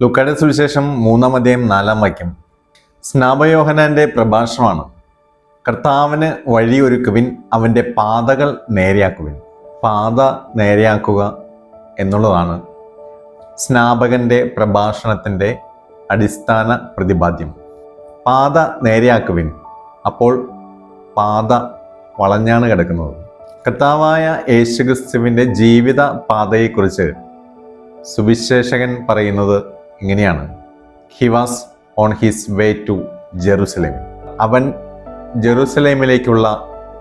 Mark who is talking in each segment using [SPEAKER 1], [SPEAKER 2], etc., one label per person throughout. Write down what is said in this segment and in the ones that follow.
[SPEAKER 1] ലൂക്കായുടെ സുവിശേഷം 3-ാം അധ്യായം 4-ാം വാക്യം. സ്നാപയോഹന്നാന്റെ പ്രഭാഷണമാണ്. കർത്താവിന് വഴിയൊരുക്കുവിൻ, അവൻ്റെ പാതകൾ നേരെയാക്കുവിൻ. പാത നേരെയാക്കുക എന്നുള്ളതാണ് സ്നാപകന്റെ പ്രഭാഷണത്തിൻ്റെ അടിസ്ഥാന പ്രതിപാദ്യം. പാത നേരെയാക്കുവിൻ. അപ്പോൾ പാത വളഞ്ഞാണ് കിടക്കുന്നത്. കർത്താവായ യേശുക്രിസ്തുവിൻ്റെ ജീവിത പാതയെക്കുറിച്ച് സുവിശേഷകൻ പറയുന്നത് ഇങ്ങനെയാണ്: he was on his way to Jerusalem. അവൻ ജെറുസലേമിലേക്കുള്ള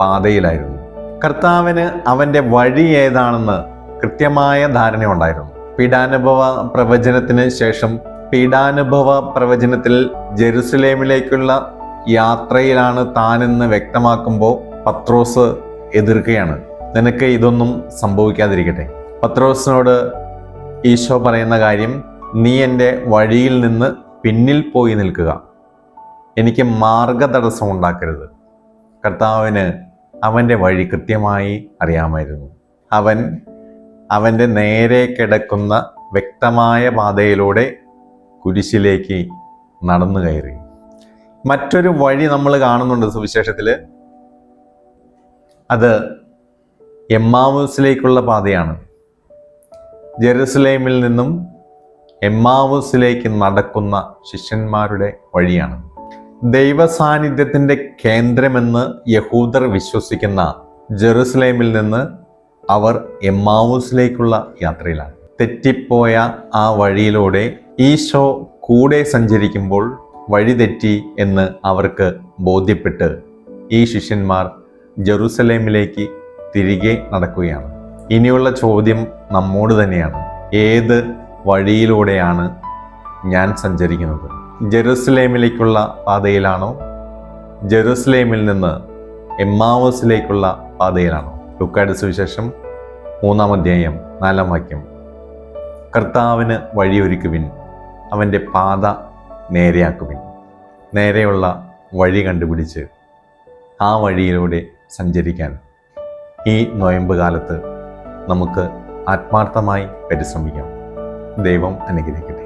[SPEAKER 1] പാതയിലായിരുന്നു. കർത്താവിന് അവൻ്റെ വഴി ഏതാണെന്ന് കൃത്യമായ ധാരണയുണ്ടായിരുന്നു. പീഡാനുഭവ പ്രവചനത്തിന് ശേഷം പീഡാനുഭവ പ്രവചനത്തിൽ ജെറുസലേമിലേക്കുള്ള യാത്രയിലാണ് താനെന്ന് വ്യക്തമാക്കുമ്പോൾ പത്രോസ് എതിർക്കുകയാണ്. നിനക്ക് ഇതൊന്നും സംഭവിക്കാതിരിക്കട്ടെ. പത്രോസിനോട് ഈശോ പറയുന്ന കാര്യം: നീ എൻ്റെ വഴിയിൽ നിന്ന് പിന്നിൽ പോയി നിൽക്കുക, എനിക്ക് മാർഗതടസ്സം ഉണ്ടാക്കരുത്. കർത്താവിന് അവൻ്റെ വഴി കൃത്യമായി അറിയാമായിരുന്നു. അവൻ്റെ നേരെ കിടക്കുന്ന വ്യക്തമായ പാതയിലൂടെ കുരിശിലേക്ക് നടന്നു കയറി. മറ്റൊരു വഴി നമ്മൾ കാണുന്നുണ്ട് സുവിശേഷത്തിൽ. അത് എമ്മാവൂസിലേക്കുള്ള പാതയാണ്. ജെറുസലേമിൽ നിന്നും എമ്മാവൂസിലേക്ക് നടക്കുന്ന ശിഷ്യന്മാരുടെ വഴിയാണ്. ദൈവ സാന്നിധ്യത്തിൻ്റെ കേന്ദ്രമെന്ന് യഹൂദർ വിശ്വസിക്കുന്ന ജെറുസലേമിൽ നിന്ന് അവർ എമ്മാവൂസിലേക്കുള്ള യാത്രയിലാണ്. തെറ്റിപ്പോയ ആ വഴിയിലൂടെ ഈശോ കൂടെ സഞ്ചരിക്കുമ്പോൾ വഴി തെറ്റി എന്ന് അവർക്ക് ബോധ്യപ്പെട്ട് ഈ ശിഷ്യന്മാർ ജെറുസലേമിലേക്ക് തിരികെ നടക്കുകയാണ്. ഇനിയുള്ള ചോദ്യം നമ്മോട് തന്നെയാണ്: ഏത് വഴിയിലൂടെയാണ് ഞാൻ സഞ്ചരിക്കുന്നത്? ജെറുസലേമിലേക്കുള്ള പാതയിലാണോ? ജെറുസലേമിൽ നിന്ന് എമ്മാവൂസിലേക്കുള്ള പാതയിലാണോ? ലൂക്കായുടെ സുവിശേഷം 3-ാം അധ്യായം 4-ാം വാക്യം. കർത്താവിന് വഴിയൊരുക്കുവിൻ, അവൻ്റെ പാത നേരെയാക്കുവിൻ. നേരെയുള്ള വഴി കണ്ടുപിടിച്ച് ആ വഴിയിലൂടെ സഞ്ചരിക്കാൻ ഈ നൊയമ്പ് കാലത്ത് നമുക്ക് ആത്മാർത്ഥമായി പരിശ്രമിക്കാം. ദൈവം അനുഗ്രഹിക്കട്ടെ.